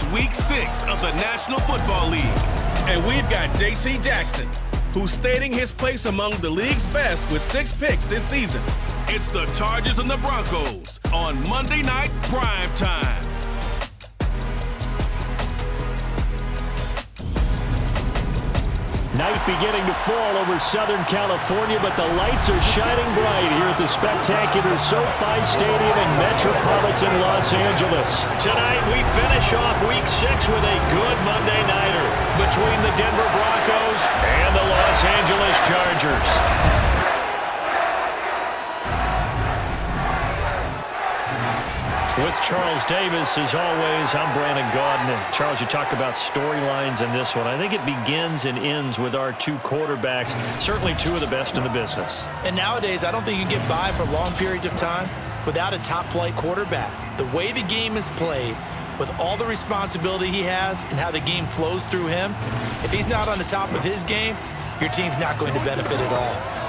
It's Week 6 of the National Football League. And we've got J.C. Jackson, who's stating his place among the league's best with 6 picks this season. It's the Chargers and the Broncos on Monday Night Prime Time. Night beginning to fall over Southern California, but the lights are shining bright here at the spectacular SoFi Stadium in metropolitan Los Angeles. Tonight, we finish off Week 6 with a good Monday nighter between the Denver Broncos and the Los Angeles Chargers. With Charles Davis, as always, I'm Brandon Gaudin. Charles, you talk about storylines in this one. I think it begins and ends with our 2 quarterbacks, certainly 2 of the best in the business. And nowadays, I don't think you can get by for long periods of time without a top-flight quarterback. The way the game is played, with all the responsibility he has and how the game flows through him, if he's not on the top of his game, your team's not going to benefit at all.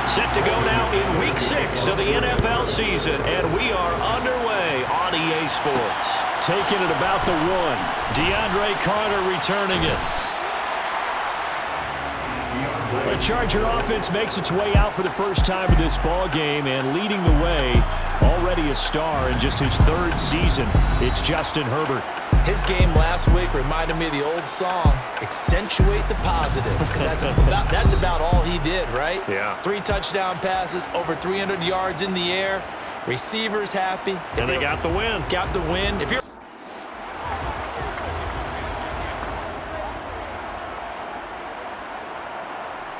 Set to go now in Week 6 of the NFL season, and we are underway on EA Sports. Taking it about the 1. DeAndre Carter returning it. The Charger offense makes its way out for the first time in this ball game, and leading the way, already a star in just his 3rd season, it's Justin Herbert. His game last week reminded me of the old song, Accentuate the Positive, because that's about all he did, right? Yeah. 3 touchdown passes, over 300 yards in the air, receivers happy. And they got the win. Got the win. If you're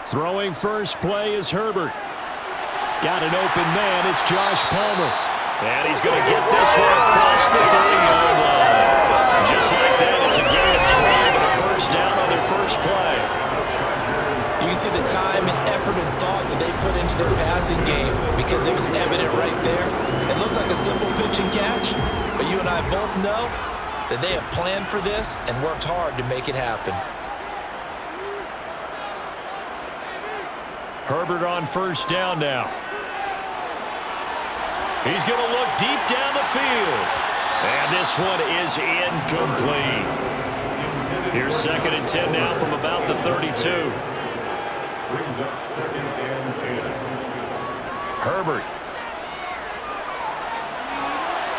throwing first play is Herbert. Got an open man. It's Josh Palmer. And he's going to get this one across the 30-yard line. Just like that, it's a gain of 12 and a first down on their first play. You can see the time and effort and thought that they put into their passing game because it was evident right there. It looks like a simple pitch and catch, but you and I both know that they have planned for this and worked hard to make it happen. Herbert on first down now. He's going to look deep down the field. And this one is incomplete. Here's 2nd and 10 now from about the 32. Brings up 2nd and 10. Herbert.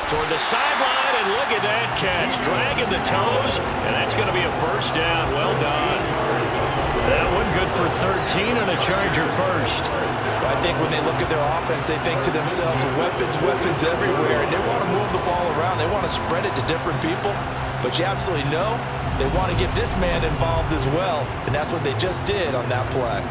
Toward the sideline, and look at that catch. Dragging the toes, and that's going to be a first down. Well done. That one good for 13 and a Charger first. I think when they look at their offense, they think to themselves, weapons everywhere, and they want to move the ball around. They want to spread it to different people, but you absolutely know they want to get this man involved as well, and that's what they just did on that play.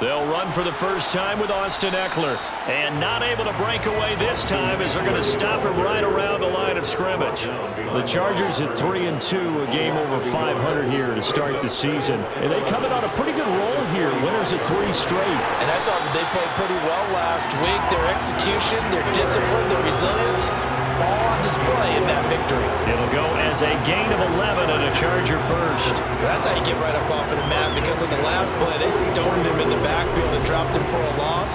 They'll run for the first time with Austin Eckler. And not able to break away this time as they're going to stop him right around the line of scrimmage. The Chargers at 3-2, a game over 500 here to start the season. And they come in on a pretty good roll here, winners of 3 straight. And I thought that they played pretty well last week. Their execution, their discipline, their resilience, all on display in that victory. It'll go as a gain of 11 and a Charger first. That's how you get right up off of the mat, because on the last play, they stoned him in the backfield and dropped him for a loss.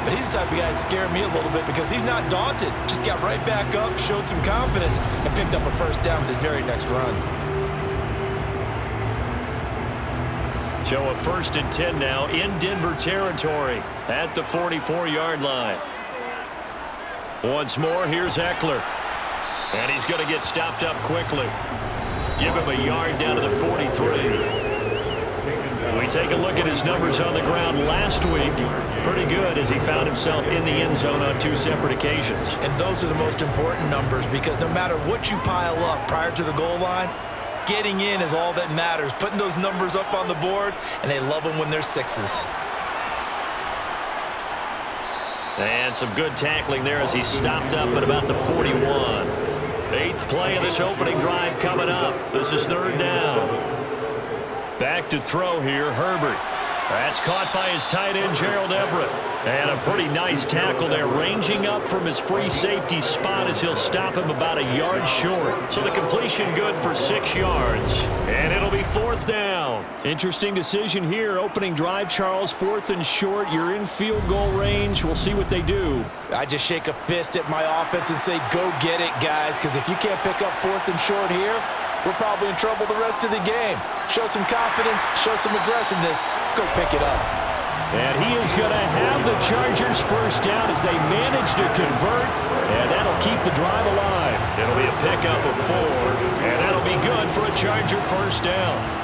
But he's the type of guy that scared me a little bit because he's not daunted. Just got right back up, showed some confidence, and picked up a first down with his very next run. So a 1st and 10 now in Denver territory at the 44-yard line. Once more, here's Eckler. And he's going to get stopped up quickly. Give him a yard down to the 43. We take a look at his numbers on the ground last week. Pretty good as he found himself in the end zone on 2 separate occasions. And those are the most important numbers, because no matter what you pile up prior to the goal line, getting in is all that matters. Putting those numbers up on the board, and they love them when they're 6s. And some good tackling there as he stopped up at about the 41. Eighth play of this opening drive coming up. This is third down. Back to throw here, Herbert. That's caught by his tight end, Gerald Everett. And a pretty nice tackle there, ranging up from his free safety spot as he'll stop him about a yard short. So the completion good for 6 yards. And it'll be fourth down. Interesting decision here. Opening drive, Charles, fourth and short. You're in field goal range. We'll see what they do. I just shake a fist at my offense and say, go get it, guys, because if you can't pick up fourth and short here, we're probably in trouble the rest of the game. Show some confidence, show some aggressiveness, go pick it up. And he is going to have the Chargers first down as they manage to convert, and that'll keep the drive alive. It'll be a pickup of 4, and that'll be good for a Charger first down.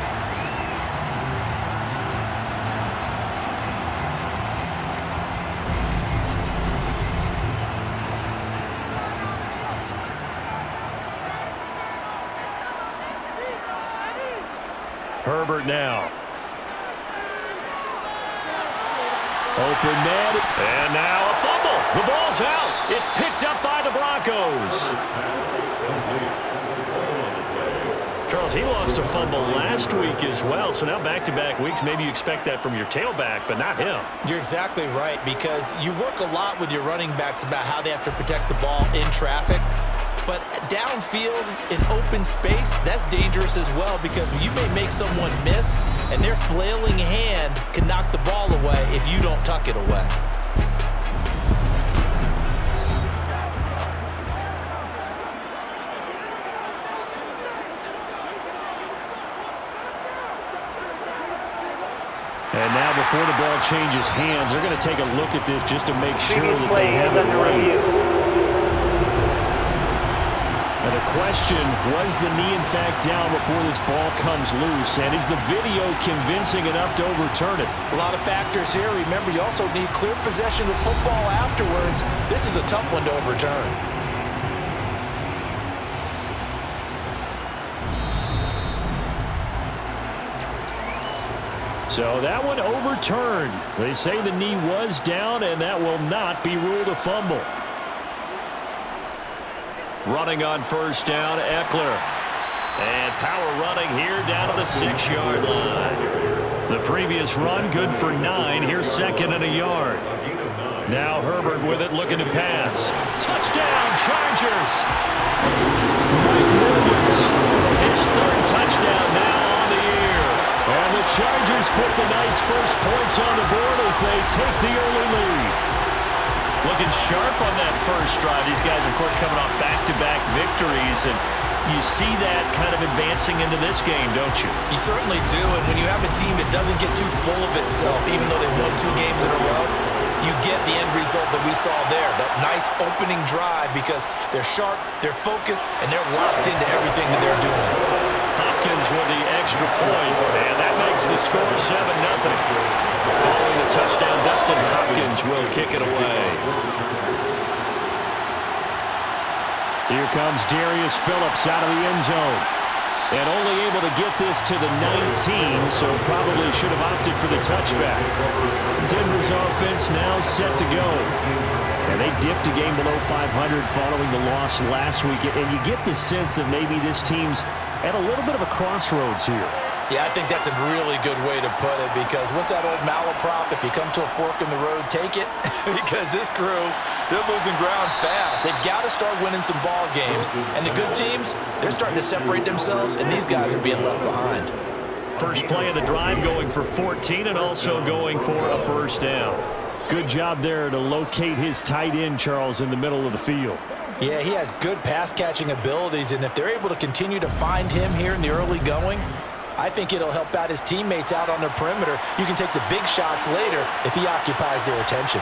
Herbert now. Open man. And now a fumble. The ball's out. It's picked up by the Broncos. Charles, he lost a fumble last week as well. So now back-to-back weeks, maybe you expect that from your tailback, but not him. You're exactly right, because you work a lot with your running backs about how they have to protect the ball in traffic. But downfield in open space, that's dangerous as well, because you may make someone miss, and their flailing hand can knock the ball away if you don't tuck it away. And now before the ball changes hands, they're going to take a look at this just to make sure that they have it right. And the question, was the knee in fact down before this ball comes loose? And is the video convincing enough to overturn it? A lot of factors here. Remember, you also need clear possession of football afterwards. This is a tough one to overturn. So that one overturned. They say the knee was down, and that will not be ruled a fumble. Running on first down, Eckler. And power running here down to the 6-yard line. The previous run good for 9. Here's second and a yard. Now Herbert with it, looking to pass. Touchdown, Chargers! Mike Williams, his third touchdown now on the year. And the Chargers put the night's first points on the board as they take the early lead. Looking sharp on that first drive. These guys, of course, coming off back-to-back victories, and you see that kind of advancing into this game, don't you? You certainly do, and when you have a team that doesn't get too full of itself, even though they've won 2 games in a row, you get the end result that we saw there, that nice opening drive, because they're sharp, they're focused, and they're locked into everything that they're doing. Hopkins with the extra point, and that makes the score 7-0. Following the touchdown, Dustin Hopkins will kick it away. Here comes Darius Phillips out of the end zone. And only able to get this to the 19, so probably should have opted for the touchback. Denver's offense now set to go. And they dipped a game below 500 following the loss last week. And you get the sense that maybe this team's at a little bit of a crossroads here. Yeah, I think that's a really good way to put it, because what's that old malaprop? If you come to a fork in the road, take it. Because this crew, they're losing ground fast. They've got to start winning some ball games. And the good teams, they're starting to separate themselves, and these guys are being left behind. First play of the drive going for 14 and also going for a first down. Good job there to locate his tight end, Charles, in the middle of the field. Yeah, he has good pass-catching abilities, and if they're able to continue to find him here in the early going, I think it'll help out his teammates out on the perimeter. You can take the big shots later if he occupies their attention.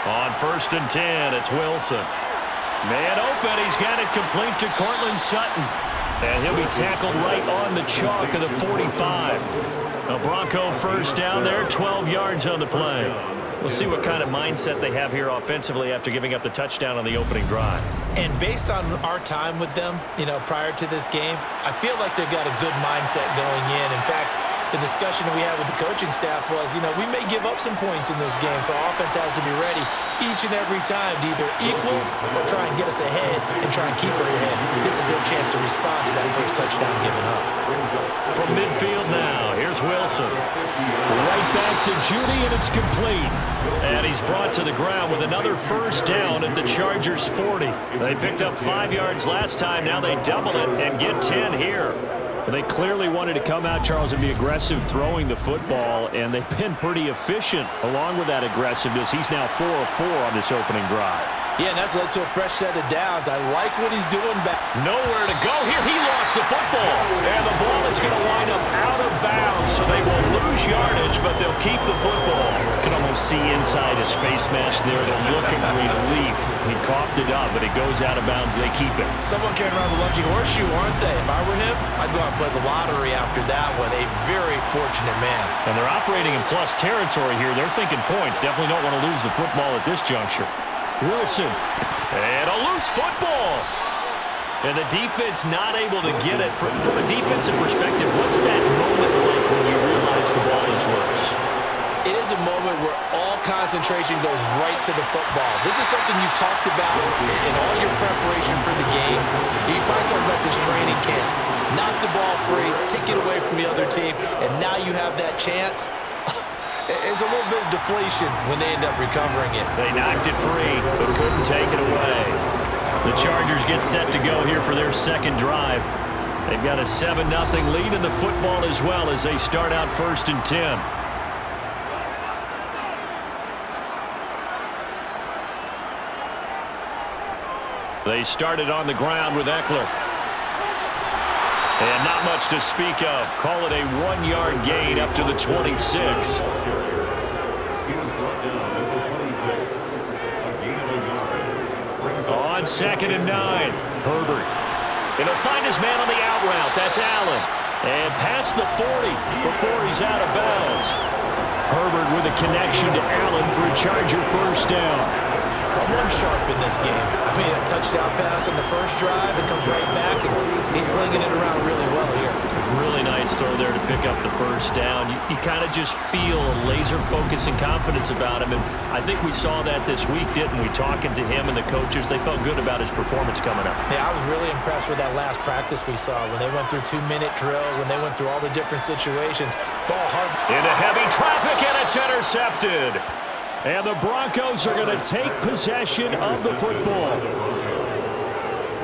On first and 10, it's Wilson. Man open, he's got it complete to Cortland Sutton. And he'll be tackled right on the chalk of the 45. A Bronco first down there, 12 yards on the play. We'll see what kind of mindset they have here offensively after giving up the touchdown on the opening drive. And based on our time with them, prior to this game, I feel like they've got a good mindset going in. In fact, the discussion that we had with the coaching staff was, we may give up some points in this game, so our offense has to be ready each and every time to either equal or try and get us ahead and try and keep us ahead. This is their chance to respond to that first touchdown given up. From midfield now, here's Wilson. Right back to Judy, and it's complete. And he's brought to the ground with another first down at the Chargers' 40. They picked up 5 yards last time. Now they double it and get 10 here. They clearly wanted to come out, Charles, and be aggressive throwing the football, and they've been pretty efficient along with that aggressiveness. He's now 4 of 4 on this opening drive. Yeah, and that's led to a fresh set of downs. I like what he's doing back. Nowhere to go here. He lost the football, and the ball is going to wind up out of bounds, so they will lose yardage, but they'll keep the football. You can almost see inside his face mask there the look of relief. He coughed it up, but it goes out of bounds. They keep it. Someone carrying around the lucky horseshoe, aren't they? If I were him, I'd go out and play the lottery after that one. A very fortunate man. And they're operating in plus territory here. They're thinking points. Definitely don't want to lose the football at this juncture. Wilson. And a loose football. And the defense not able to get it. From a defensive perspective, what's that moment like when you realize the ball is loose? It is a moment where all concentration goes right to the football. This is something you've talked about in all your preparation for the game. You find talking about this training camp. Knock the ball free, take it away from the other team, and now you have that chance. There's a little bit of deflation when they end up recovering it. They knocked it free, but couldn't take it away. The Chargers get set to go here for their second drive. They've got a 7-0 lead in the football as well as they start out 1st and 10. They started on the ground with Eckler. And not much to speak of. Call it a 1-yard gain up to the 26. On 2nd and 9. Herbert. And he'll find his man on the out route. That's Allen. And past the 40 before he's out of bounds. Herbert with a connection to Allen for a Charger first down. Someone sharp in this game. I mean, a touchdown pass on the first drive. It comes right back, and he's flinging it around really well here. Really nice throw there to pick up the first down. You kind of just feel a laser focus and confidence about him, and I think we saw that this week, didn't we? Talking to him and the coaches, they felt good about his performance coming up. Yeah, I was really impressed with that last practice we saw when they went through 2-minute drill, when they went through all the different situations. Ball hard. Into heavy traffic, and it's intercepted. And the Broncos are going to take possession of the football.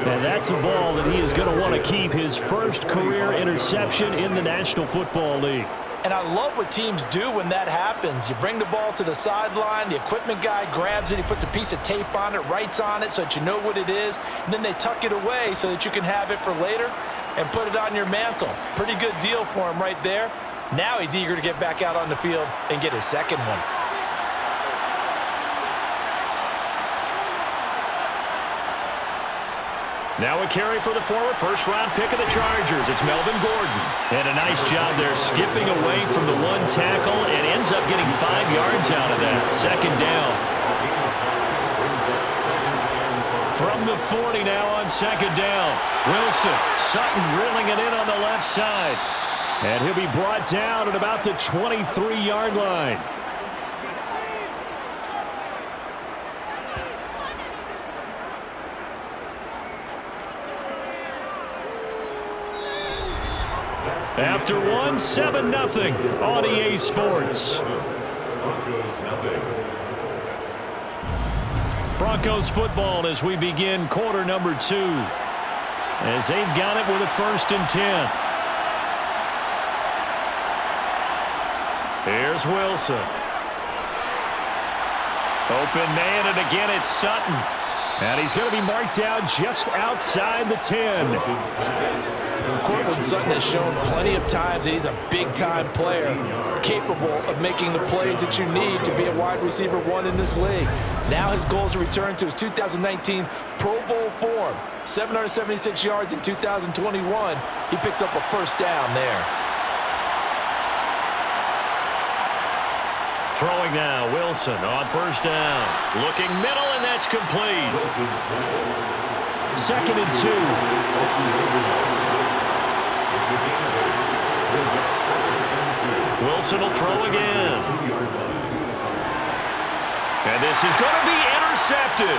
And that's a ball that he is going to want to keep, his first career interception in the National Football League. And I love what teams do when that happens. You bring the ball to the sideline, the equipment guy grabs it, he puts a piece of tape on it, writes on it so that you know what it is, and then they tuck it away so that you can have it for later and put it on your mantle. Pretty good deal for him right there. Now he's eager to get back out on the field and get his second one. Now a carry for the former first-round pick of the Chargers. It's Melvin Gordon. And a nice job there skipping away from the one tackle and ends up getting 5 yards out of that. Second down. From the 40 now on second down. Wilson, Sutton drilling it in on the left side. And he'll be brought down at about the 23-yard line. After one, 7-0 on EA Sports. Broncos football as we begin quarter number 2. As they've got it with a 1st and 10. Here's Wilson. Open man, and again it's Sutton. And he's going to be marked down just outside the 10. Cortland Sutton has shown plenty of times that he's a big-time player, capable of making the plays that you need to be a wide receiver 1 in this league. Now his goal is to return to his 2019 Pro Bowl form. 776 yards in 2021. He picks up a first down there. Throwing now, Wilson on first down. Looking middle, and that's complete. 2nd and 2. Wilson will throw again. And this is going to be intercepted.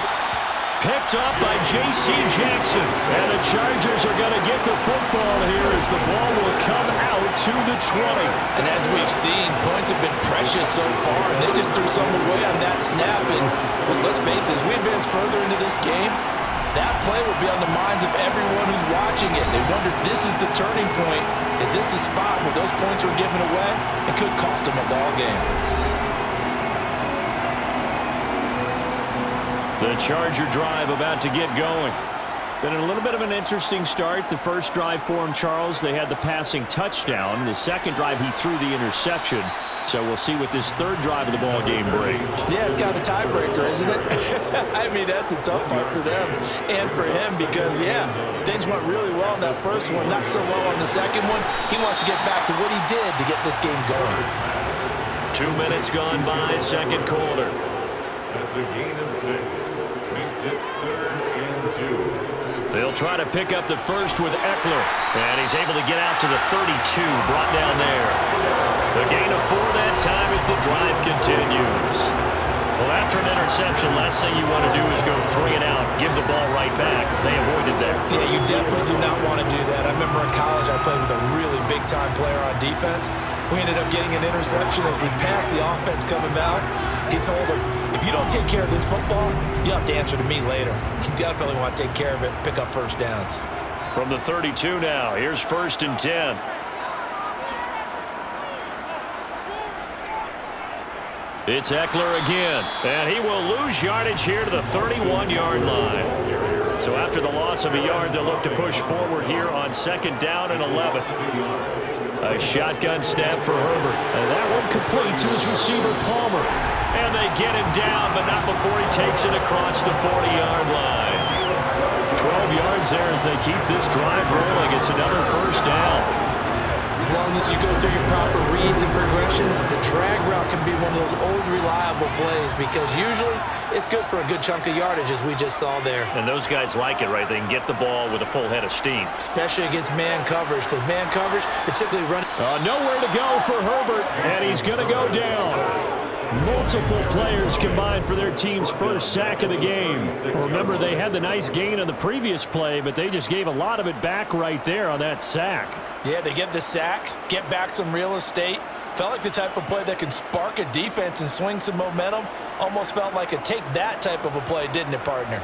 Picked up by J.C. Jackson. And the Chargers are going to get the football here as the ball will come out to the 20. And as we've seen, points have been precious so far, and they just threw some away on that snap. And well, let's face it, as we advance further into this game, that play will be on the minds of everyone who's watching it. They wonder, this is the turning point. Is this the spot where those points were given away? It could cost them a ball game. The Charger drive about to get going. Been a little bit of an interesting start. The first drive for him, Charles, they had the passing touchdown. The second drive, he threw the interception. So we'll see what this third drive of the ball game brings. Yeah, it's kind of a tiebreaker, isn't it? I mean, that's a tough part for them and for him because, yeah, things went really well in that first one, not so well on the second one. He wants to get back to what he did to get this game going. 2 minutes gone by, second quarter. That's a gain of 6. Makes it 3rd and 2. They'll try to pick up the first with Eckler. And he's able to get out to the 32, brought down there. The gain of 4 that time as the drive continues. Well, after an interception, last thing you want to do is go 3 and out, give the ball right back. They avoided that. Yeah, you definitely do not want to do that. I remember in college I played with a really big-time player on defense. We ended up getting an interception as we passed the offense coming out. He told him, if you don't take care of this football, you'll have to answer to me later. You definitely want to take care of it, pick up first downs. From the 32 now, here's 1st and 10. It's Eckler again, and he will lose yardage here to the 31-yard line. So after the loss of a yard, they'll look to push forward here on 2nd down and 11. A shotgun snap for Herbert. And that one complete to his receiver, Palmer. And they get him down, but not before he takes it across the 40-yard line. 12 yards there as they keep this drive rolling. It's another 1st down. As long as you go through your proper reads and progressions, the drag route can be one of those old reliable plays because usually it's good for a good chunk of yardage as we just saw there. And those guys like it, right? They can get the ball with a full head of steam. Especially against man coverage because man coverage, particularly running. Nowhere to go for Herbert, and he's going to go down. Multiple players combined for their team's first sack of the game. Remember, they had the nice gain on the previous play, but they just gave a lot of it back right there on that sack. Yeah, they get the sack, get back some real estate. Felt like the type of play that can spark a defense and swing some momentum. Almost felt like a take that type of a play, didn't it, partner?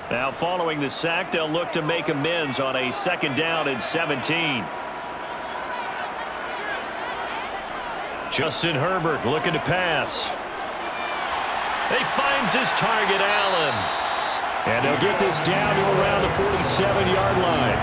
Now, following the sack, they'll look to make amends on a 2nd down and 17. Justin Herbert looking to pass. He finds his target, Allen. And they'll get this down to around the 47-yard line.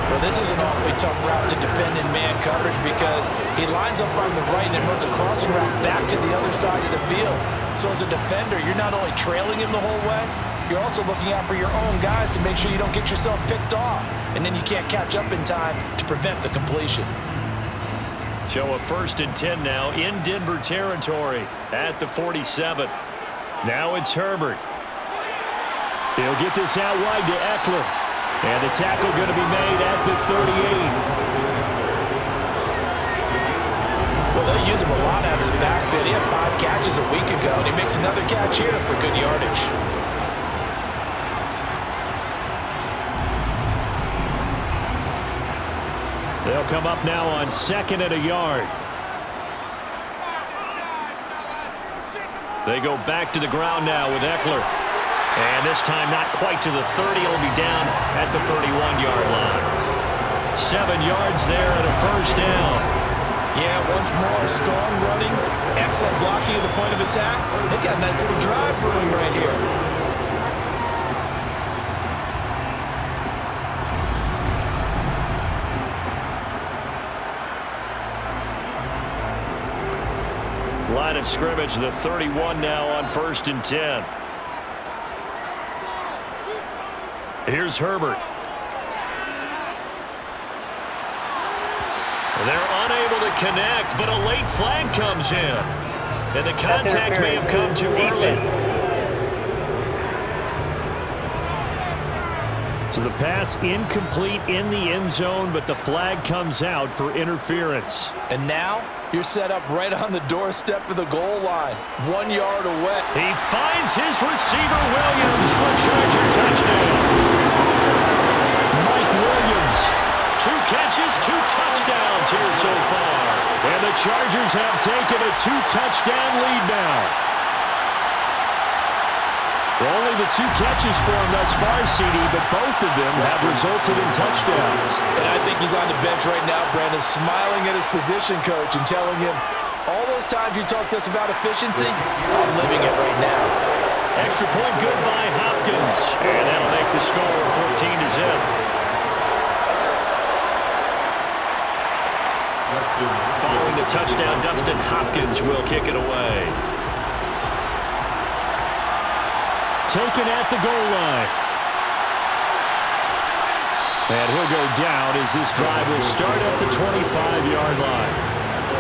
Well, this is an awfully tough route to defend in man coverage because he lines up on the right and runs a crossing route back to the other side of the field. So as a defender, you're not only trailing him the whole way, you're also looking out for your own guys to make sure you don't get yourself picked off. And then you can't catch up in time to prevent the completion. So a 1st and 10 now in Denver territory at the 47. Now it's Herbert. He'll get this out wide to Eckler. And the tackle going to be made at the 38. Well, they use him a lot out of the backfield. He had 5 catches a week ago, and he makes another catch here for good yardage. They'll come up now on 2nd and a yard. They go back to the ground now with Eckler. And this time not quite to the 30. It'll be down at the 31-yard line. 7 yards there and a 1st down. Yeah, once more, strong running, excellent blocking at the point of attack. They've got a nice little drive brewing right here. Line of scrimmage, the 31 now on 1st and 10. Here's Herbert. They're unable to connect, but a late flag comes in. And the contact may have come too early. So the pass incomplete in the end zone, but the flag comes out for interference. And now you're set up right on the doorstep of the goal line, 1 yard away. He finds his receiver, Williams, for Charger touchdown. Mike Williams, 2 catches, 2 touchdowns here so far. And the Chargers have taken a 2-touchdown lead now. Only the 2 catches for him thus far, CD, but both of them have resulted in touchdowns. And I think he's on the bench right now, Brandon, smiling at his position coach and telling him, all those times you talked to us about efficiency, I'm living it right now. Extra point good by Hopkins. And that'll make the score 14-0. Following the touchdown, Dustin Hopkins will kick it away. Taken at the goal line. And he'll go down as this drive will start at the 25-yard line.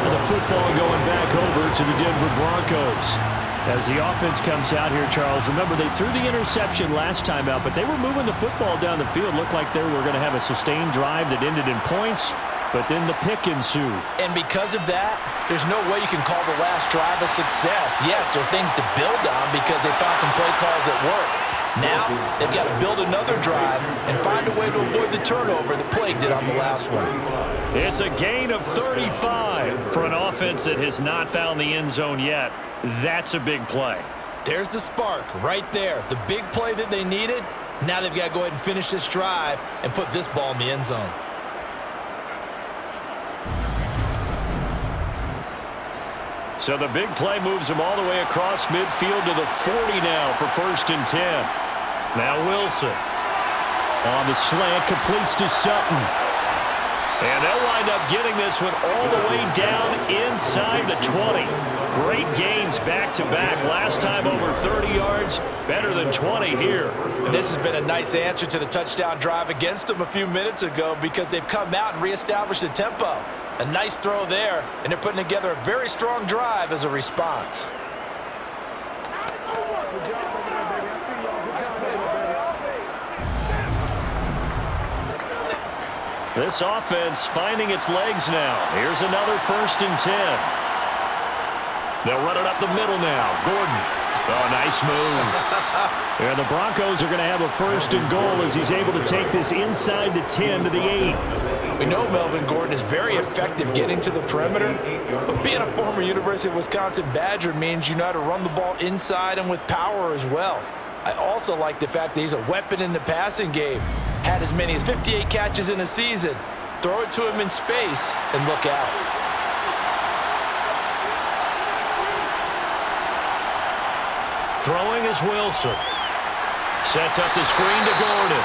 And the football going back over to the Denver Broncos. As the offense comes out here, Charles, remember they threw the interception last time out, but they were moving the football down the field. Looked like they were going to have a sustained drive that ended in points. But then the pick ensued. And because of that, there's no way you can call the last drive a success. Yes, there are things to build on because they found some play calls that work. Now, they've got to build another drive and find a way to avoid the turnover that plagued it on the last one. It's a gain of 35 for an offense that has not found the end zone yet. That's a big play. There's the spark right there. The big play that they needed. Now they've got to go ahead and finish this drive and put this ball in the end zone. So the big play moves him all the way across midfield to the 40 now for 1st and 10. Now Wilson on the slant, completes to Sutton. And they'll wind up getting this one all the way down inside the 20. Great gains back-to-back. Last time over 30 yards, better than 20 here. And this has been a nice answer to the touchdown drive against them a few minutes ago because they've come out and reestablished the tempo. A nice throw there, and they're putting together a very strong drive as a response. This offense finding its legs now. Here's another 1st and 10. They'll run it up the middle now. Gordon. Oh, nice move. And the Broncos are going to have a 1st and goal as he's able to take this inside the 10 to the 8. We know Melvin Gordon is very effective getting to the perimeter, but being a former University of Wisconsin Badger means you know how to run the ball inside and with power as well. I also like the fact that he's a weapon in the passing game. Had as many as 58 catches in a season. Throw it to him in space and look out. Throwing is Wilson. Sets up the screen to Gordon.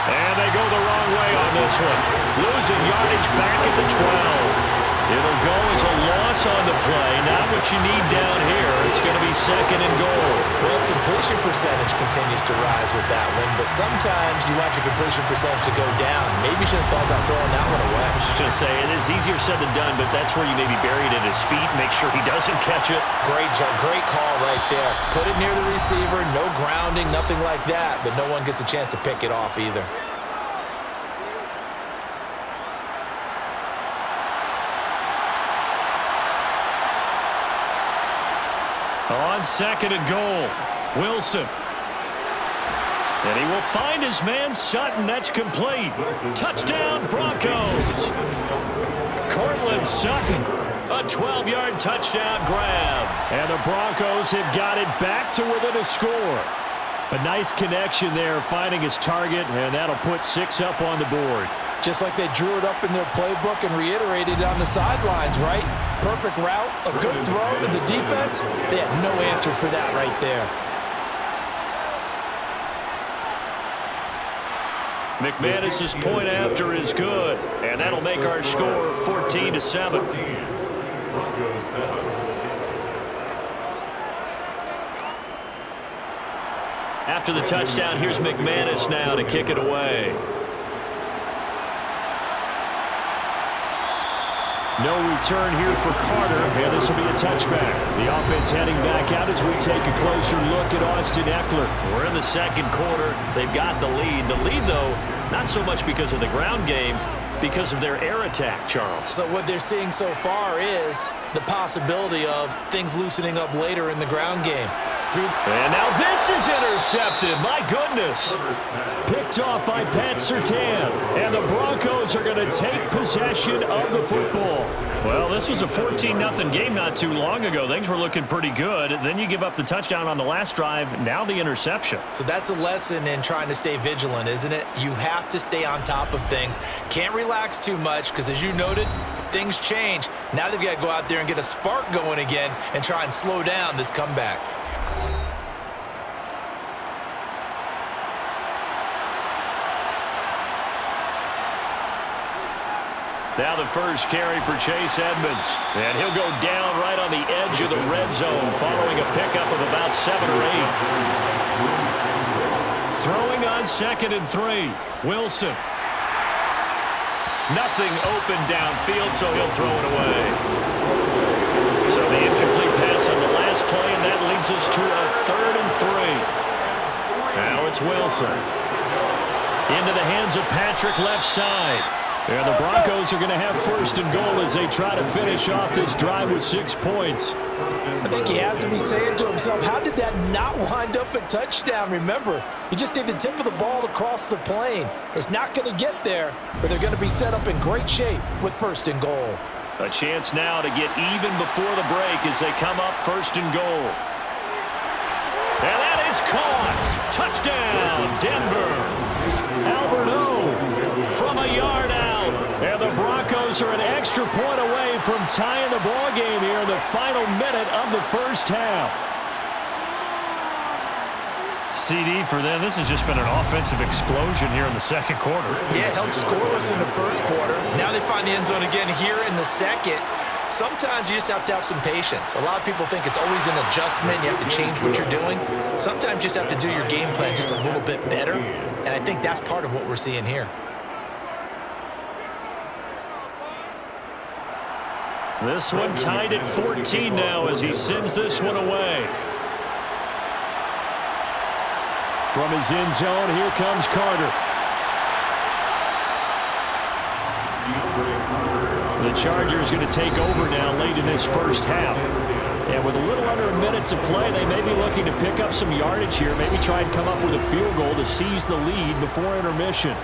And they go the wrong way on this one. Losing yardage back at the 12. It'll go as a loss on the play. Not what you need down here. It's going to be 2nd and goal. Well, his completion percentage continues to rise with that one, but sometimes you want your completion percentage to go down. Maybe you should have thought about throwing that one away. I was just say, it is easier said than done, but that's where you maybe bury it at his feet. Make sure he doesn't catch it. Great call right there. Put it near the receiver, no grounding, nothing like that, but no one gets a chance to pick it off either. On 2nd and goal, Wilson. And he will find his man Sutton. That's complete. Touchdown, Broncos. Cortland Sutton, a 12-yard touchdown grab. And the Broncos have got it back to within a score. A nice connection there, finding his target, and that'll put 6 up on the board. Just like they drew it up in their playbook and reiterated it on the sidelines, right? Perfect route, a good throw, and the defense, they had no answer for that right there. McManus's point after is good, and that'll make our score 14-7. After the touchdown, here's McManus now to kick it away. No return here for Carter, and this will be a touchback. The offense heading back out as we take a closer look at Austin Eckler. We're in the second quarter. They've got the lead. The lead, though, not so much because of the ground game, because of their air attack, Charles. So what they're seeing so far is the possibility of things loosening up later in the ground game. And now this is intercepted. My goodness. Picked off by Pat Surtain. And the Broncos are going to take possession of the football. Well, this was a 14-0 game not too long ago. Things were looking pretty good. Then you give up the touchdown on the last drive. Now the interception. So that's a lesson in trying to stay vigilant, isn't it? You have to stay on top of things. Can't relax too much because, as you noted, things change. Now they've got to go out there and get a spark going again and try and slow down this comeback. Now the first carry for Chase Edmonds. And he'll go down right on the edge of the red zone following a pickup of about 7 or 8. Throwing on 2nd and 3. Wilson. Nothing open downfield, so he'll throw it away. So the incomplete pass on the last play, and that leads us to a 3rd and 3. Now it's Wilson. Into the hands of Patrick left side. And the Broncos are going to have 1st and goal as they try to finish off this drive with 6 points. I think he has to be saying to himself, how did that not wind up a touchdown? Remember, you just need the tip of the ball across the plane. It's not going to get there, but they're going to be set up in great shape with 1st and goal. A chance now to get even before the break as they come up 1st and goal. And that is caught. Touchdown, Denver. Albert O from a yard out. And the Broncos are an extra point away from tying the ball game here in the final minute of the first half. CD for them. This has just been an offensive explosion here in the second quarter. Yeah, held scoreless in the first quarter. Now they find the end zone again here in the second. Sometimes you just have to have some patience. A lot of people think it's always an adjustment. You have to change what you're doing. Sometimes you just have to do your game plan just a little bit better. And I think that's part of what we're seeing here. This one tied at 14 now as he sends this one away. From his end zone, here comes Carter. The Chargers going to take over now late in this first half. And with a little under a minute to play, they may be looking to pick up some yardage here, maybe try and come up with a field goal to seize the lead before intermission.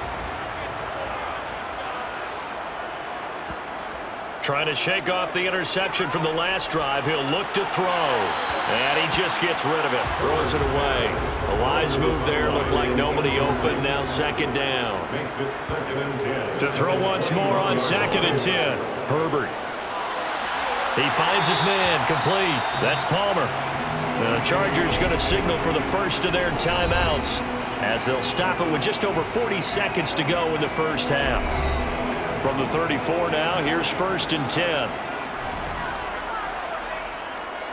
Trying to shake off the interception from the last drive. He'll look to throw. And he just gets rid of it. Throws it away. A wise move there. Looked like nobody open. Now 2nd down. Makes it 2nd and 10. To throw once more on 2nd and 10. Herbert. He finds his man. Complete. That's Palmer. The Chargers going to signal for the first of their timeouts as they'll stop it with just over 40 seconds to go in the first half. From the 34 now, here's 1st and 10.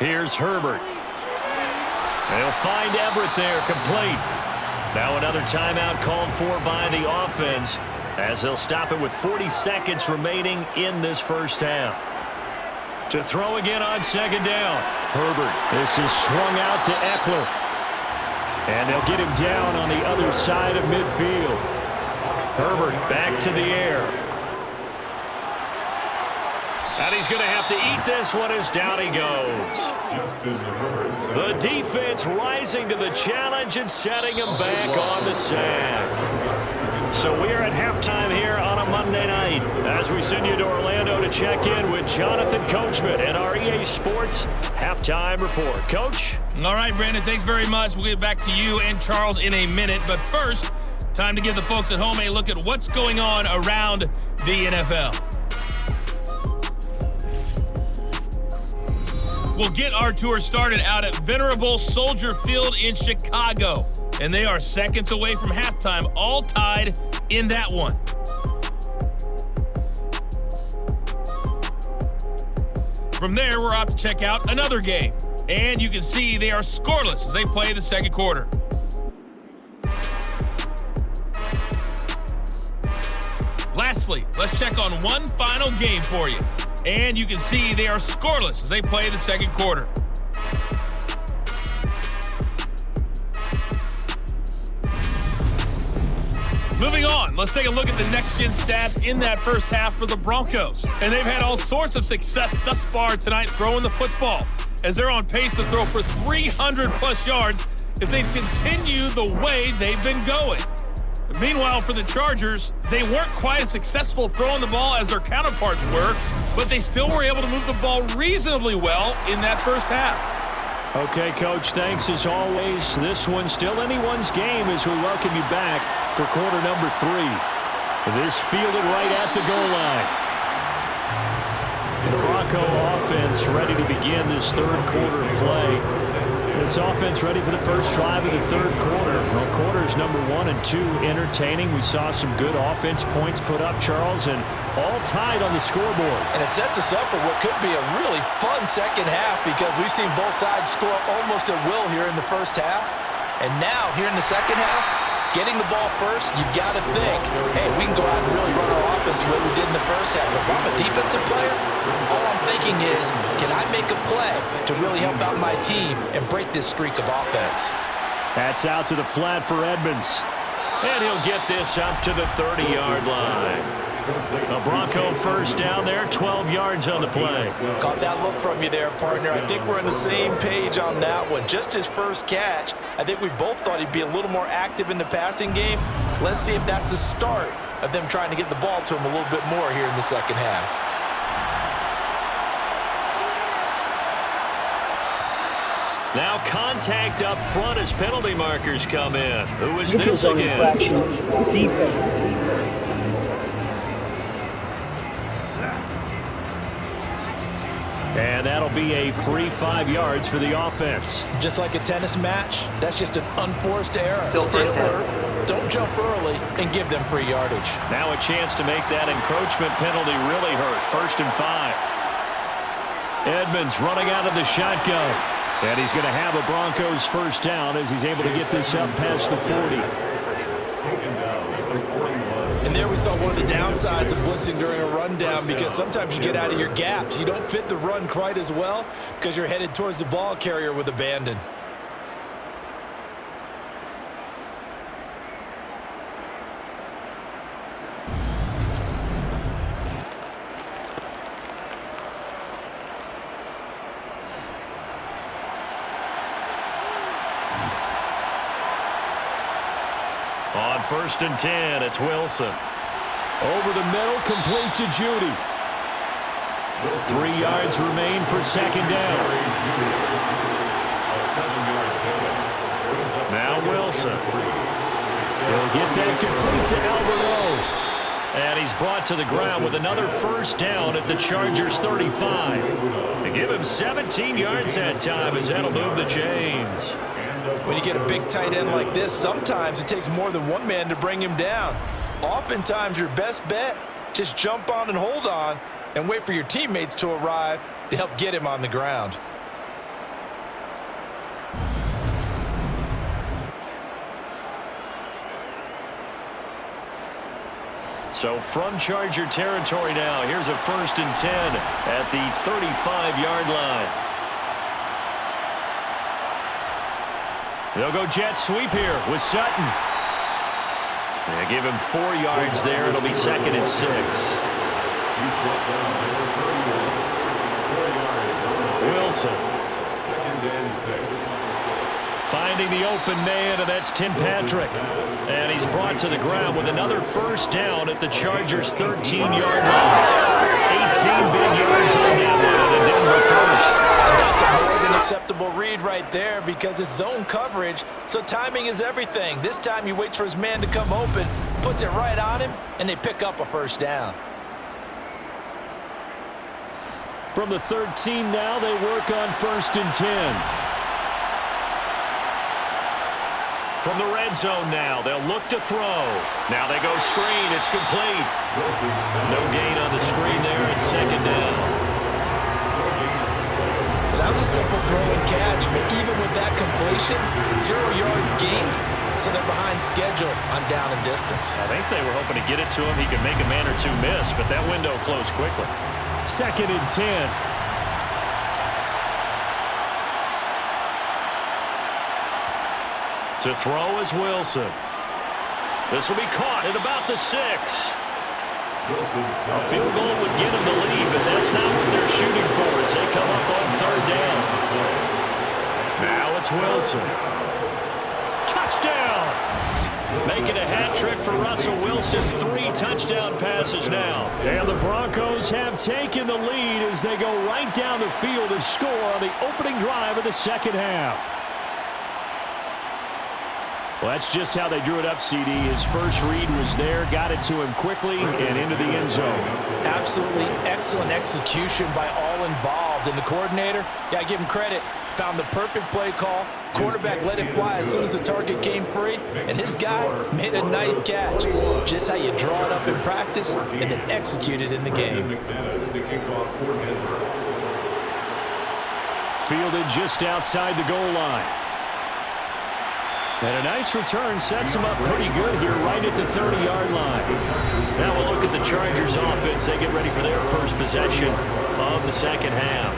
Here's Herbert. They'll find Everett there, complete. Now another timeout called for by the offense as they'll stop it with 40 seconds remaining in this first half. To throw again on 2nd down. Herbert. This is swung out to Eckler. And they'll get him down on the other side of midfield. Herbert back to the air. And he's going to have to eat this one as down he goes. The defense rising to the challenge and setting him back on the sack. So we are at halftime here on a Monday night as we send you to Orlando to check in with Jonathan Coachman and our EA Sports Halftime Report. Coach? All right, Brandon, thanks very much. We'll get back to you and Charles in a minute. But first, time to give the folks at home a look at what's going on around the NFL. We'll get our tour started out at venerable Soldier Field in Chicago. And they are seconds away from halftime, all tied in that one. From there, we're off to check out another game. And you can see they are scoreless as they play the second quarter. Lastly, let's check on one final game for you. And you can see they are scoreless as they play the second quarter. Moving on, let's take a look at the next-gen stats in that first half for the Broncos. And they've had all sorts of success thus far tonight throwing the football, as they're on pace to throw for 300-plus yards if they continue the way they've been going. Meanwhile, for the Chargers, they weren't quite as successful throwing the ball as their counterparts were, but they still were able to move the ball reasonably well in that first half. Okay, Coach, thanks as always. This one's still anyone's game as we welcome you back for quarter number 3. This fielded right at the goal line. The Bronco offense ready to begin this third quarter play. This offense ready for the first drive of the third quarter. Well, quarters number 1 and 2 entertaining. We saw some good offense points put up, Charles, and all tied on the scoreboard. And it sets us up for what could be a really fun second half because we've seen both sides score almost at will here in the first half. And now, here in the second half, getting the ball first, you've got to think, hey, we can go out and really run our offense the way we did in the first half. But if I'm a defensive player, all I'm thinking is, can I make a play to really help out my team and break this streak of offense? That's out to the flat for Edmonds. And he'll get this up to the 30-yard line. A Bronco first down there, 12 yards on the play. Caught that look from you there, partner. I think we're on the same page on that one. Just his first catch, I think we both thought he'd be a little more active in the passing game. Let's see if that's the start of them trying to get the ball to him a little bit more here in the second half. Now contact up front as penalty markers come in. Who is this against? Defense. And that'll be a free 5 yards for the offense. Just like a tennis match, that's just an unforced error. Stay alert, don't jump early, and give them free yardage. Now a chance to make that encroachment penalty really hurt. 1st and 5. Edmonds running out of the shotgun. And he's going to have a Broncos first down as he's able to get this up past the 40. And there we saw one of the downsides of blitzing during a rundown because sometimes you get out of your gaps. You don't fit the run quite as well because you're headed towards the ball carrier with abandon. On 1st and 10, it's Wilson. Over the middle, complete to Judy. 3 yards remain for second down. Now Wilson. He'll get that complete to Alberto. And he's brought to the ground with another first down at the Chargers' 35. They give him 17 yards that time as that'll move the chains. When you get a big tight end like this, sometimes it takes more than one man to bring him down. Oftentimes, your best bet, just jump on and hold on and wait for your teammates to arrive to help get him on the ground. So from Charger territory now, here's a 1st and 10 at the 35-yard line. They'll go jet sweep here with Sutton. They give him 4 yards there. It'll be 2nd and 6. Wilson. 2nd and 6. Finding the open man, and that's Tim Patrick. And he's brought to the ground with another first down at the Chargers' 13-yard line. 18 big yards on that one, and a Denver first. That's a more than acceptable read right there because it's zone coverage, so timing is everything. This time he waits for his man to come open, puts it right on him, and they pick up a first down. From the 13 now, they work on 1st and 10. From the red zone now, they'll look to throw. Now they go screen. It's complete. No gain on the screen there. It's 2nd down. That was a simple throw and catch, but even with that completion, 0 yards gained, so they're behind schedule on down and distance. I think they were hoping to get it to him. He could make a man or two miss, but that window closed quickly. 2nd and 10. To throw is Wilson. This will be caught at about the 6. A field goal would get them the lead, but that's not what they're shooting for as they come up on 3rd down. Now it's Wilson. Touchdown! Making a hat trick for Russell Wilson. 3 touchdown passes now. And the Broncos have taken the lead as they go right down the field to score on the opening drive of the 2nd half. Well, that's just how they drew it up, CD. His first read was there, got it to him quickly, and into the end zone. Absolutely excellent execution by all involved. And the coordinator, got to give him credit, found the perfect play call. Quarterback let it fly as soon as the target came free, and his guy made a nice catch. Just how you draw it up in practice and then execute it in the game. Fielded just outside the goal line. And a nice return sets him up pretty good here right at the 30-yard line. Now we'll look at the Chargers offense. They get ready for their first possession of the 2nd half.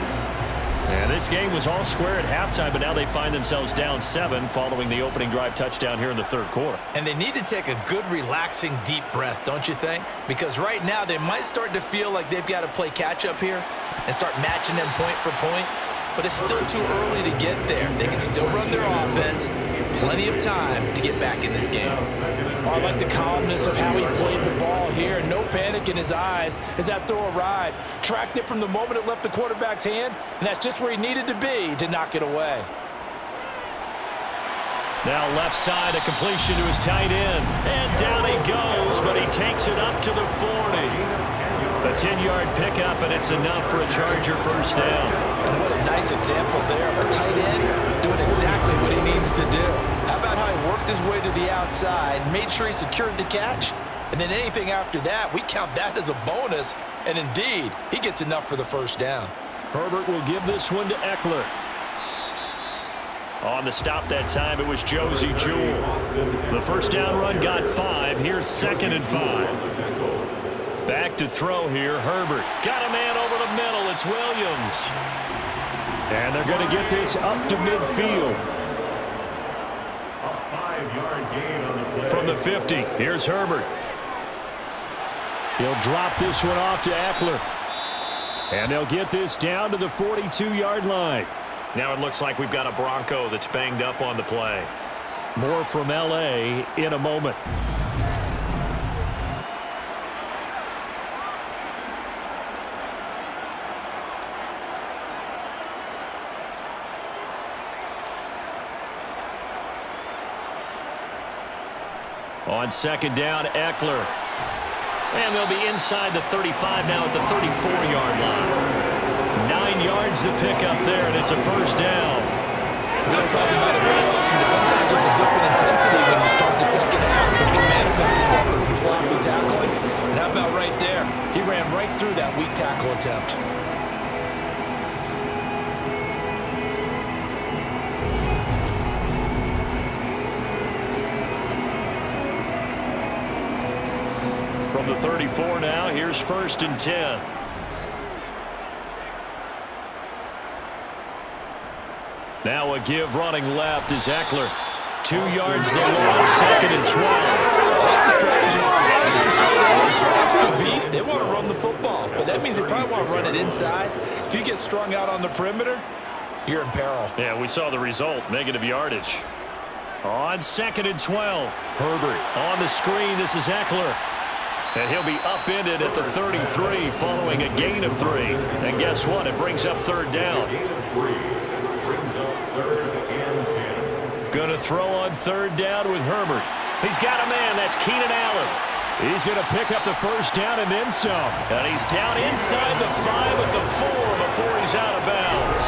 And this game was all square at halftime, but now they find themselves down 7 following the opening drive touchdown here in the 3rd quarter. And they need to take a good, relaxing, deep breath, don't you think? Because right now they might start to feel like they've got to play catch-up here and start matching them point for point. But it's still too early to get there. They can still run their offense. Plenty of time to get back in this game. Oh, I like the calmness of how he played the ball here. No panic in his eyes as that throw arrived. Tracked it from the moment it left the quarterback's hand, and that's just where he needed to be to knock it away. Now left side, a completion to his tight end. And down he goes, but he takes it up to the 40. A 10-yard pickup, and it's enough for a Charger first down. And what a nice example there of a tight end doing exactly what he needs to do. How about how he worked his way to the outside, made sure he secured the catch, and then anything after that, we count that as a bonus. And indeed, he gets enough for the first down. Herbert will give this one to Eckler. On the stop that time, it was Josie Jewell. The first down run got 5. Here's 2nd and 5. Back to throw here, Herbert. Got a man over the middle, it's Williams. And they're going to get this up to midfield. A 5-yard gain on the play. From the 50, here's Herbert. He'll drop this one off to Eckler. And they'll get this down to the 42-yard line. Now it looks like we've got a Bronco that's banged up on the play. More from L.A. in a moment. On 2nd down, Eckler. And they'll be inside the 35 now at the 34-yard line. 9 yards to pick up there, and it's a first down. We don't talk about it very often, but sometimes there's a dip in intensity when you start the 2nd half, which can manifest itself in some sloppy tackling. And how about right there? He ran right through that weak tackle attempt. From the 34 now, here's 1st and 10. Now a give running left is Eckler. 2 yards the loss, 2nd and 12. I like the strategy. Extra tight ends, extra beef. They want to run the football, but that means they probably want to run it inside. If you get strung out on the perimeter, you're in peril. Yeah, we saw the result, negative yardage. On 2nd and 12, Herbert on the screen. This is Eckler. And he'll be upended at the 33 following a gain of 3. And guess what? It brings up 3rd down. Brings up 3rd and 10. Going to throw on 3rd down with Herbert. He's got a man. That's Keenan Allen. He's going to pick up the first down and then some. And he's down inside the 5 at the 4 before he's out of bounds.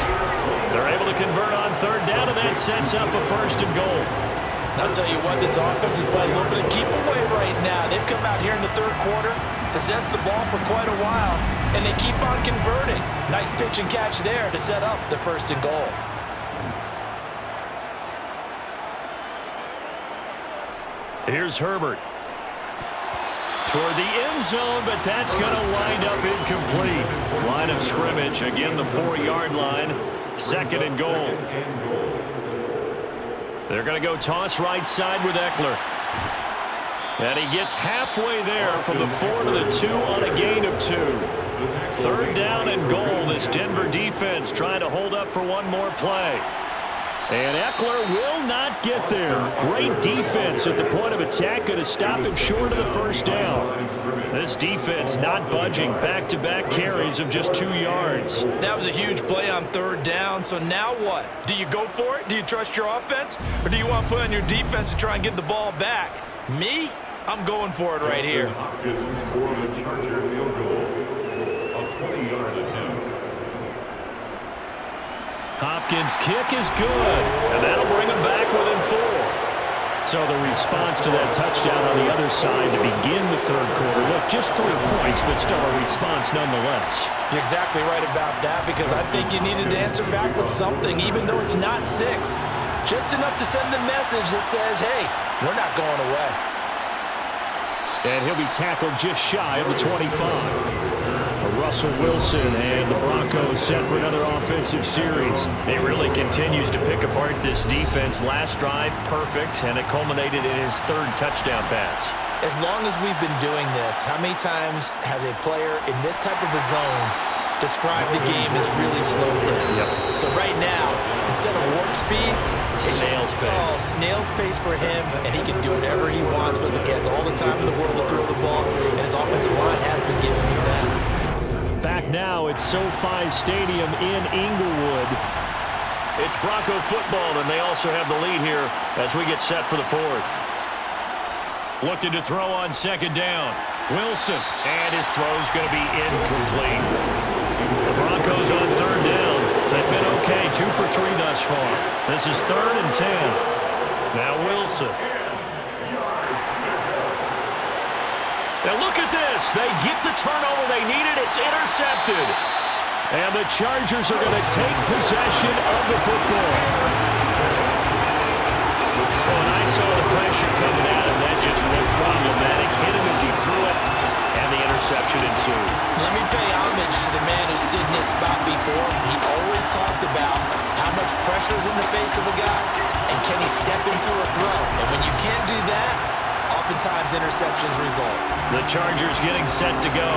They're able to convert on 3rd down, and that sets up a 1st and goal. I'll tell you what, this offense is playing a little bit of keep away right now. They've come out here in the 3rd quarter, possessed the ball for quite a while, and they keep on converting. Nice pitch and catch there to set up the 1st and goal. Here's Herbert. toward the end zone, but that's going to wind up incomplete. Line of scrimmage, again the 4-yard line. Second and goal. They're going to go toss right side with Eckler. And he gets halfway there from the 4 to the 2 on a gain of 2. Third down and goal. This Denver defense trying to hold up for one more play. And Eckler will not get there. Great defense at the point of attack, going to stop him short of the first down. This defense not budging. Back-to-back carries of just 2 yards. That was a huge play on third down, so now what? Do you go for it? Do you trust your offense? Or do you want to put on your defense to try and get the ball back? Me? I'm going for it right here. Hopkins for the Charger field goal. A 20-yard attempt. Hopkins' kick is good, and that'll bring him back within 4. So the response to that touchdown on the other side to begin the third quarter. Look, just 3 points, but still a response nonetheless. You're exactly right about that, because I think you needed to answer back with something, even though it's not 6. Just enough to send the message that says, hey, we're not going away. And he'll be tackled just shy of the 25. Russell Wilson and the Broncos set for another offensive series. He really continues to pick apart this defense. Last drive, perfect, and it culminated in his 3rd touchdown pass. As long as we've been doing this, how many times has a player in this type of a zone described the game as really slowed down? Yep. So right now, instead of warp speed, snail's pace. Oh, snail's pace for him, and he can do whatever he wants. Feels like he has all the time in the world to throw the ball, and his offensive line has been giving him that. Back now at SoFi Stadium in Inglewood. It's Bronco football, and they also have the lead here as we get set for the 4th. Looking to throw on 2nd down. Wilson, and his throw's going to be incomplete. The Broncos on 3rd down. They've been okay, 2 for 3 thus far. This is 3rd and 10. Now Wilson. Now look at this. They get the turnover they needed. It's intercepted. And the Chargers are going to take possession of the football. Oh, and I saw the pressure coming at him. That just looked problematic. Hit him as he threw it, and the interception ensued. Let me pay homage to the man who stood in this spot before. He always talked about how much pressure is in the face of a guy, and can he step into a throw. And when you can't do that, oftentimes interceptions result. The Chargers getting set to go.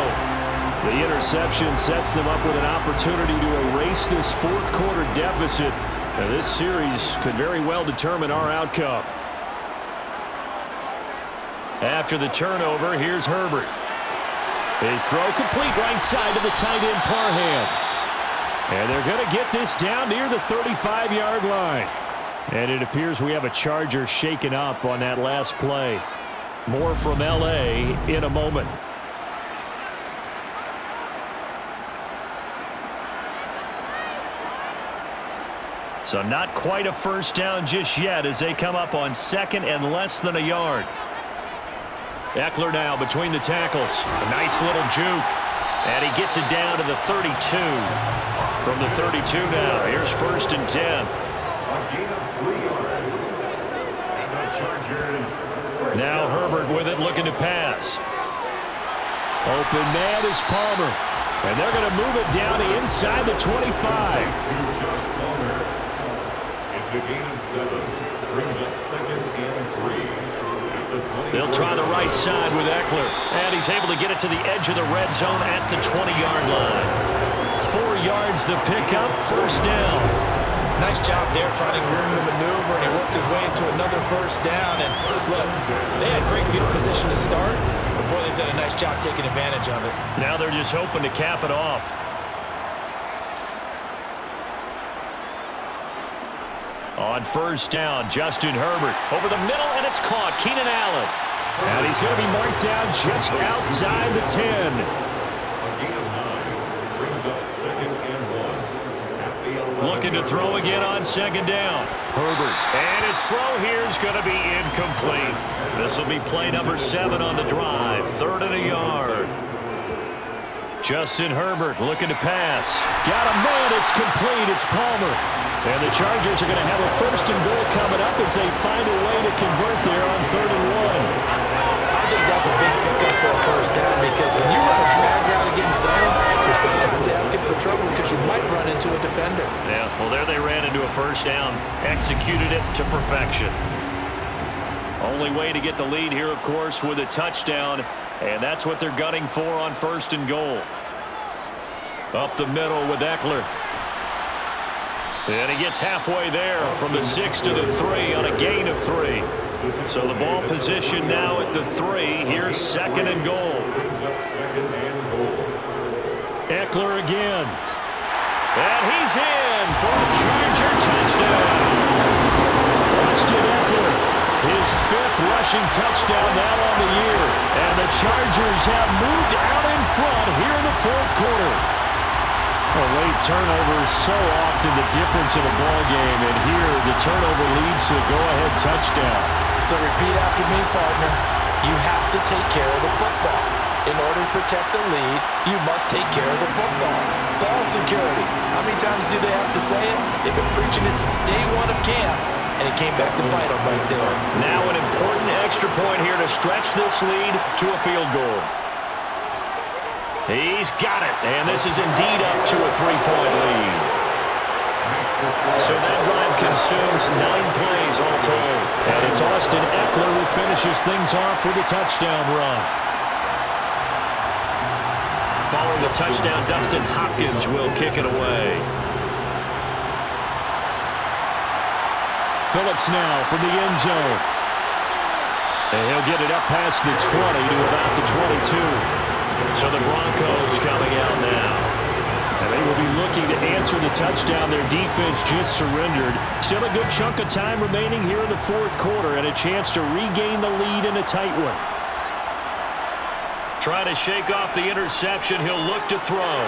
The interception sets them up with an opportunity to erase this 4th quarter deficit. Now, this series could very well determine our outcome. After the turnover, here's Herbert. His throw complete right side to the tight end Parham. And they're going to get this down near the 35-yard line. And it appears we have a Charger shaken up on that last play. More from L.A. in a moment. So not quite a first down just yet as they come up on 2nd and less than a yard. Eckler now between the tackles. A nice little juke. And he gets it down to the 32. From the 32 now, here's 1st and 10. A gain of 3 yards. And the Chargers. Now Herbert with it, looking to pass. Open man is Palmer. And they're going to move it down to inside the 25. To Josh Palmer. It's a gain of 7. Brings up 2nd and 3. They'll try the right side with Eckler. And he's able to get it to the edge of the red zone at the 20-yard line. 4 yards the pickup, 1st down. Nice job there finding room to maneuver, and he worked his way into another 1st down. And look, they had great field position to start, but boy, they've done a nice job taking advantage of it. Now they're just hoping to cap it off. On 1st down, Justin Herbert over the middle, and it's caught. Keenan Allen. And he's going to be marked down just outside the 10. A gain of 9 brings up 2nd and 1 at the 11. Looking to throw again on 2nd down. Herbert. And his throw here is going to be incomplete. This will be play number 7 on the drive. 3rd and a yard. Justin Herbert looking to pass. Got a man. It's complete. It's Palmer. And the Chargers are going to have a 1st and goal coming up as they find a way to convert there on 3rd and 1. I think that's a big pickup for a first down because when you run a drag route against zone, you're sometimes asking for trouble because you might run into a defender. Yeah, well, there they ran into a first down. Executed it to perfection. Only way to get the lead here, of course, with a touchdown, and that's what they're gunning for on 1st and goal. Up the middle with Eckler. And he gets halfway there from the 6 to the 3 on a gain of 3. So the ball position now at the 3. Here's 2nd and goal. Eckler again. And he's in for a Charger touchdown. Austin Eckler, his 5th rushing touchdown now on the year. And the Chargers have moved out in front here in the 4th quarter. A late turnover is so often the difference in a ball game, and here the turnover leads to a go-ahead touchdown. So repeat after me, partner. You have to take care of the football. In order to protect the lead, you must take care of the football. Ball security. How many times do they have to say it? They've been preaching it since day 1 of camp, and it came back to bite them right there. Now an important extra point here to stretch this lead to a field goal. He's got it, and this is indeed up to a 3-point lead. So that drive consumes 9 plays all told. And it's Austin Eckler who finishes things off with a touchdown run. Following the touchdown, Dustin Hopkins will kick it away. Phillips now from the end zone. And he'll get it up past the 20 to about the 22. So the Broncos coming out now. And they will be looking to answer the touchdown their defense just surrendered. Still a good chunk of time remaining here in the 4th quarter and a chance to regain the lead in a tight one. Trying to shake off the interception, he'll look to throw.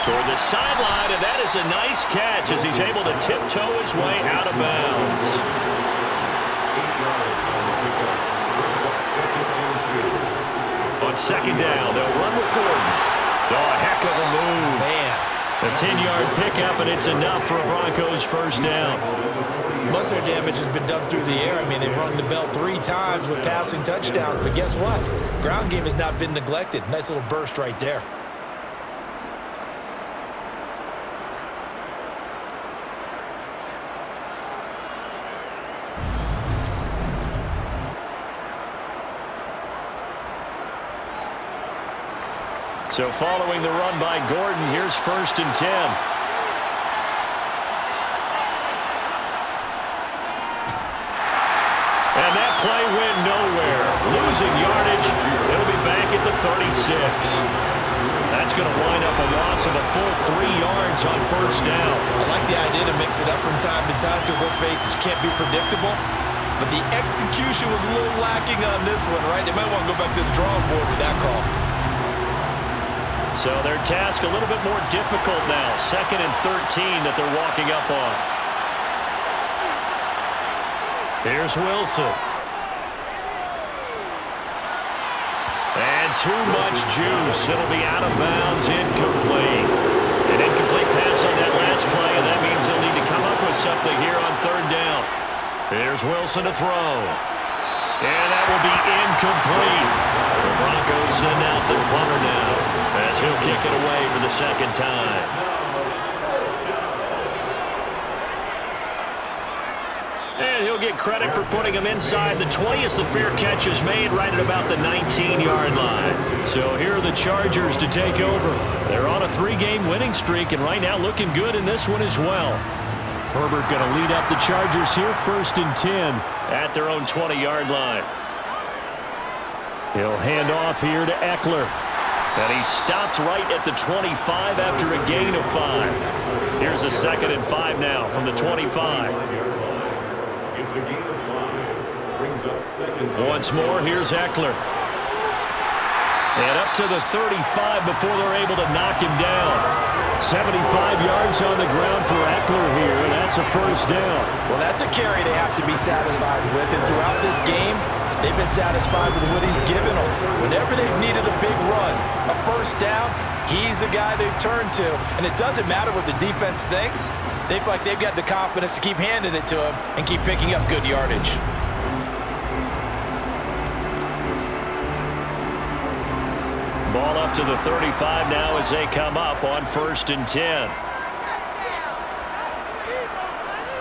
Toward the sideline, and that is a nice catch as he's able to tiptoe his way out of bounds. 8 yards on the pickup. Brings up 2nd and 2. On 2nd down, they'll run with Gordon. Oh, a heck of a move. Man. A 10-yard pickup, and it's enough for a Broncos first down. Most of their damage has been done through the air. I mean, they've rung the bell 3 times with passing touchdowns, but guess what? Ground game has not been neglected. Nice little burst right there. So following the run by Gordon, here's 1st and 10. And that play went nowhere. Losing yardage. It'll be back at the 36. That's going to wind up a loss of a full 3 yards on 1st down. I like the idea to mix it up from time to time because, let's face it, you can't be predictable. But the execution was a little lacking on this one, right? They might want to go back to the drawing board with that call. So their task a little bit more difficult now. 2nd and 13 that they're walking up on. Here's Wilson. And too much juice. It'll be out of bounds, incomplete. An incomplete pass on that last play, and that means they'll need to come up with something here on 3rd down. Here's Wilson to throw. And that will be incomplete. The Broncos send out their punter now as he'll kick it away for the 2nd time. And he'll get credit for putting him inside the 20 as the fair catch is made right at about the 19-yard line. So here are the Chargers to take over. They're on a 3-game winning streak and right now looking good in this one as well. Herbert going to lead up the Chargers here, 1st and 10 at their own 20-yard line. He'll hand off here to Eckler. And he stopped right at the 25 after a gain of 5. Here's a 2nd and 5 now from the 25. It's a gain of 5. Brings up 2nd. Once more, here's Eckler. And up to the 35 before they're able to knock him down. 75 yards on the ground for Eckler here. That's a 1st down. Well, that's a carry they have to be satisfied with. And throughout this game, they've been satisfied with what he's given them. Whenever they've needed a big run, a 1st down, he's the guy they've turned to. And it doesn't matter what the defense thinks. They feel like they've got the confidence to keep handing it to him and keep picking up good yardage. Ball up to the 35 now as they come up on 1st and 10.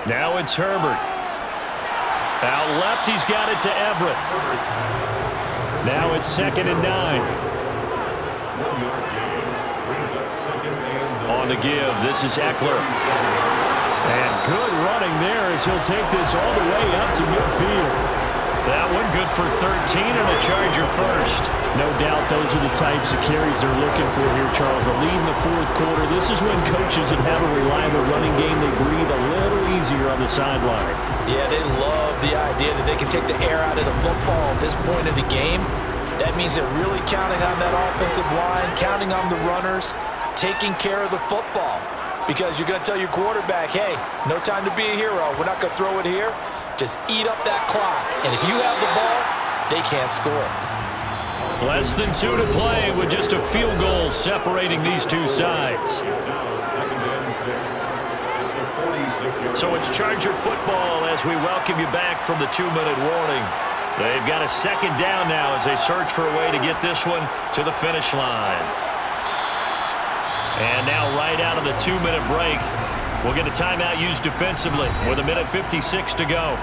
Now it's Herbert. Out left, he's got it to Everett. Now it's 2nd and 9. On the give, this is Eckler. And good running there as he'll take this all the way up to midfield. That one good for 13 and a Charger first. No doubt those are the types of carries they're looking for here, Charles. The lead in the 4th quarter. This is when coaches that have a reliable running game, they breathe a little easier on the sideline. Yeah, they love the idea that they can take the air out of the football at this point of the game. That means they're really counting on that offensive line, counting on the runners, taking care of the football. Because you're going to tell your quarterback, hey, no time to be a hero. We're not going to throw it here. Just eat up that clock. And if you have the ball, they can't score. Less than 2 to play with just a field goal separating these two sides. So it's Charger football as we welcome you back from the 2-minute warning. They've got a 2nd down now as they search for a way to get this one to the finish line. And now right out of the 2-minute break, we'll get a timeout used defensively with 1:56 to go.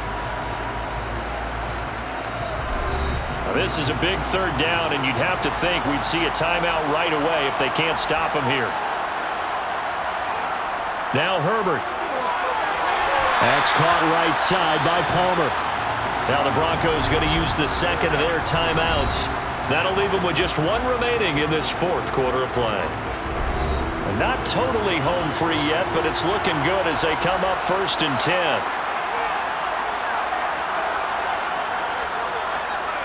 Now this is a big 3rd down, and you'd have to think we'd see a timeout right away if they can't stop him here. Now Herbert. That's caught right side by Palmer. Now the Broncos going to use the 2nd of their timeouts. That'll leave them with just 1 remaining in this 4th quarter of play. Not totally home free yet, but it's looking good as they come up 1st and 10.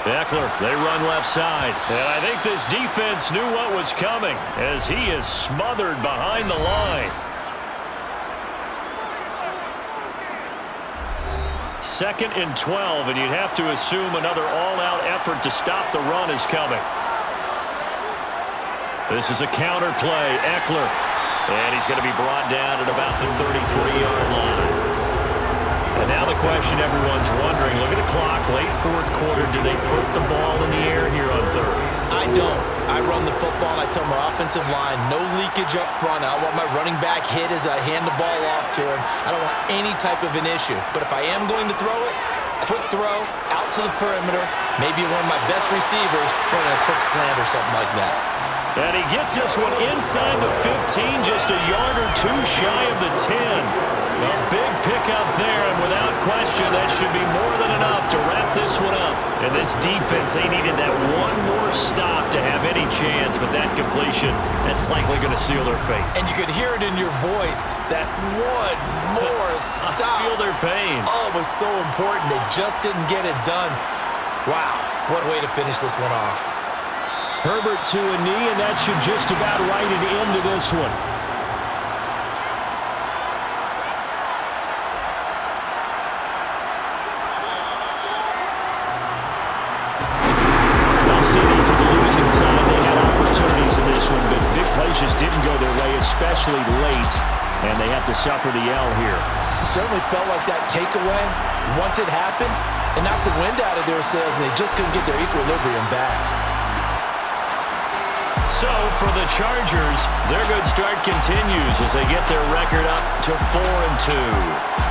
Eckler, they run left side. And I think this defense knew what was coming as he is smothered behind the line. 2nd and 12, and you'd have to assume another all-out effort to stop the run is coming. This is a counter play. Eckler. And he's going to be brought down at about the 33-yard line. And now the question everyone's wondering, look at the clock, late 4th quarter. Do they put the ball in the air here on 3rd? I don't. I run the football, and I tell my offensive line, no leakage up front. I want my running back hit as I hand the ball off to him. I don't want any type of an issue. But if I am going to throw it, quick throw, out to the perimeter, maybe one of my best receivers running a quick slant or something like that. And he gets this one inside the 15, just a yard or 2 shy of the 10. A big pickup there, and without question, that should be more than enough to wrap this one up. And this defense, they needed that one more stop to have any chance, but that completion, that's likely going to seal their fate. And you could hear it in your voice, that one more stop. I feel their pain. Oh, it was so important. They just didn't get it done. Wow, what a way to finish this one off. Herbert to a knee, and that should just about write it into this one. Well, City for the losing side, they had opportunities in this one, but big plays just didn't go their way, especially late, and they have to suffer the L here. It certainly felt like that takeaway, once it happened, it knocked the wind out of their sails, and they just couldn't get their equilibrium back. So, for the Chargers, their good start continues as they get their record up to 4-2.